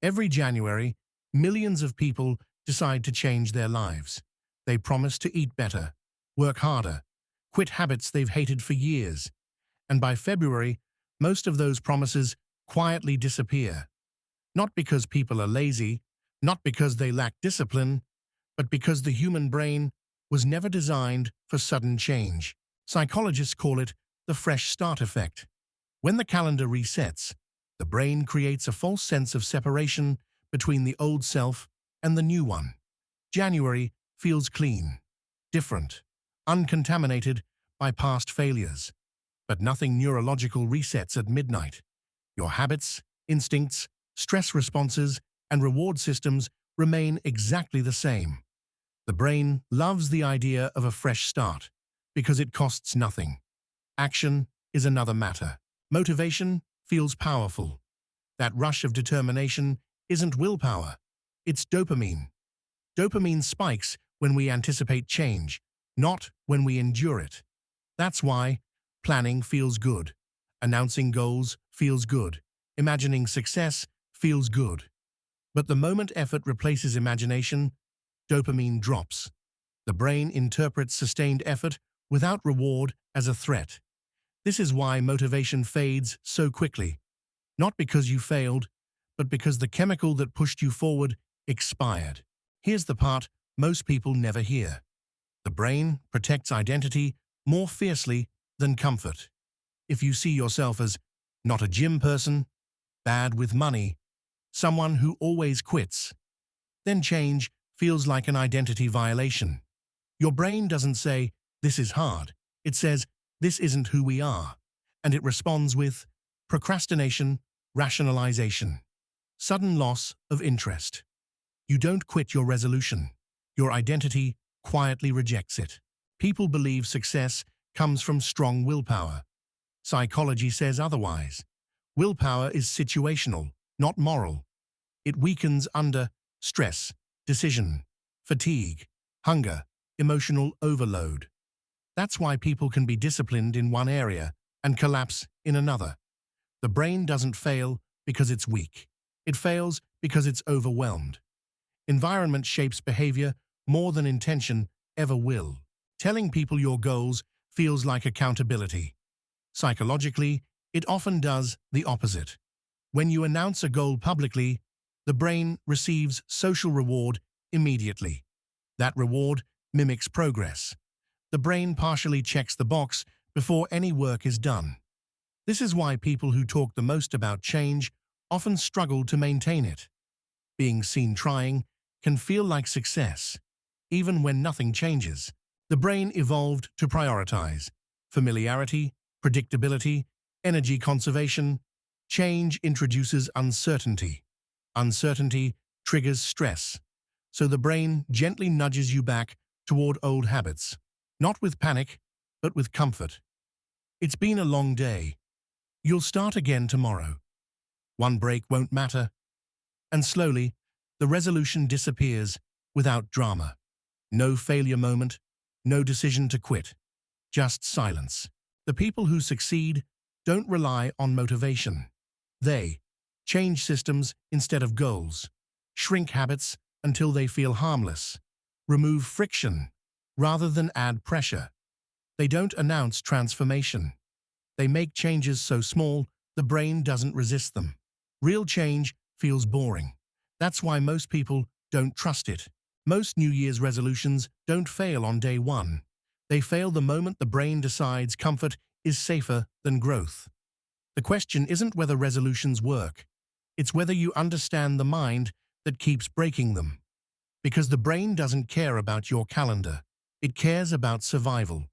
Every January, millions of people decide to change their lives. They promise to eat better, work harder, quit habits they've hated for years. And by February, most of those promises quietly disappear. Not because people are lazy, not because they lack discipline, but because the human brain was never designed for sudden change. Psychologists call it the fresh start effect. When the calendar resets, the brain creates a false sense of separation between the old self and the new one. January feels clean, different, uncontaminated by past failures. But nothing neurological resets at midnight. Your habits, instincts, stress responses, and reward systems remain exactly the same. The brain loves the idea of a fresh start because it costs nothing. Action is another matter. Motivation feels powerful. That rush of determination isn't willpower, it's dopamine. Dopamine spikes when we anticipate change, not when we endure it. That's why planning feels good, announcing goals feels good, imagining success feels good. But the moment effort replaces imagination, dopamine drops. The brain interprets sustained effort without reward as a threat. This is why motivation fades so quickly. Not because you failed, but because the chemical that pushed you forward expired. Here's the part most people never hear. The brain protects identity more fiercely than comfort. If you see yourself as not a gym person, bad with money, someone who always quits, then change feels like an identity violation. Your brain doesn't say, "This is hard." It says, "This isn't who we are." And it responds with procrastination, rationalization, sudden loss of interest. You don't quit your resolution. Your identity quietly rejects it. People believe success comes from strong willpower. Psychology says otherwise. Willpower is situational, not moral. It weakens under stress, decision, fatigue, hunger, emotional overload. That's why people can be disciplined in one area and collapse in another. The brain doesn't fail because it's weak. It fails because it's overwhelmed. Environment shapes behavior more than intention ever will. Telling people your goals feels like accountability. Psychologically, it often does the opposite. When you announce a goal publicly, the brain receives social reward immediately. That reward mimics progress. The brain partially checks the box before any work is done. This is why people who talk the most about change often struggle to maintain it. Being seen trying can feel like success, even when nothing changes. The brain evolved to prioritize familiarity, predictability, energy conservation. Change introduces uncertainty. Uncertainty triggers stress. So the brain gently nudges you back toward old habits, not with panic, but with comfort. It's been a long day. You'll start again tomorrow. One break won't matter. And slowly, the resolution disappears without drama. No failure moment, no decision to quit, just silence. The people who succeed don't rely on motivation. They change systems instead of goals, shrink habits until they feel harmless, remove friction rather than add pressure. They don't announce transformation. They make changes so small the brain doesn't resist them. Real change feels boring. That's why most people don't trust it. Most New Year's resolutions don't fail on day one. They fail the moment the brain decides comfort is safer than growth. The question isn't whether resolutions work. It's whether you understand the mind that keeps breaking them. Because the brain doesn't care about your calendar. It cares about survival.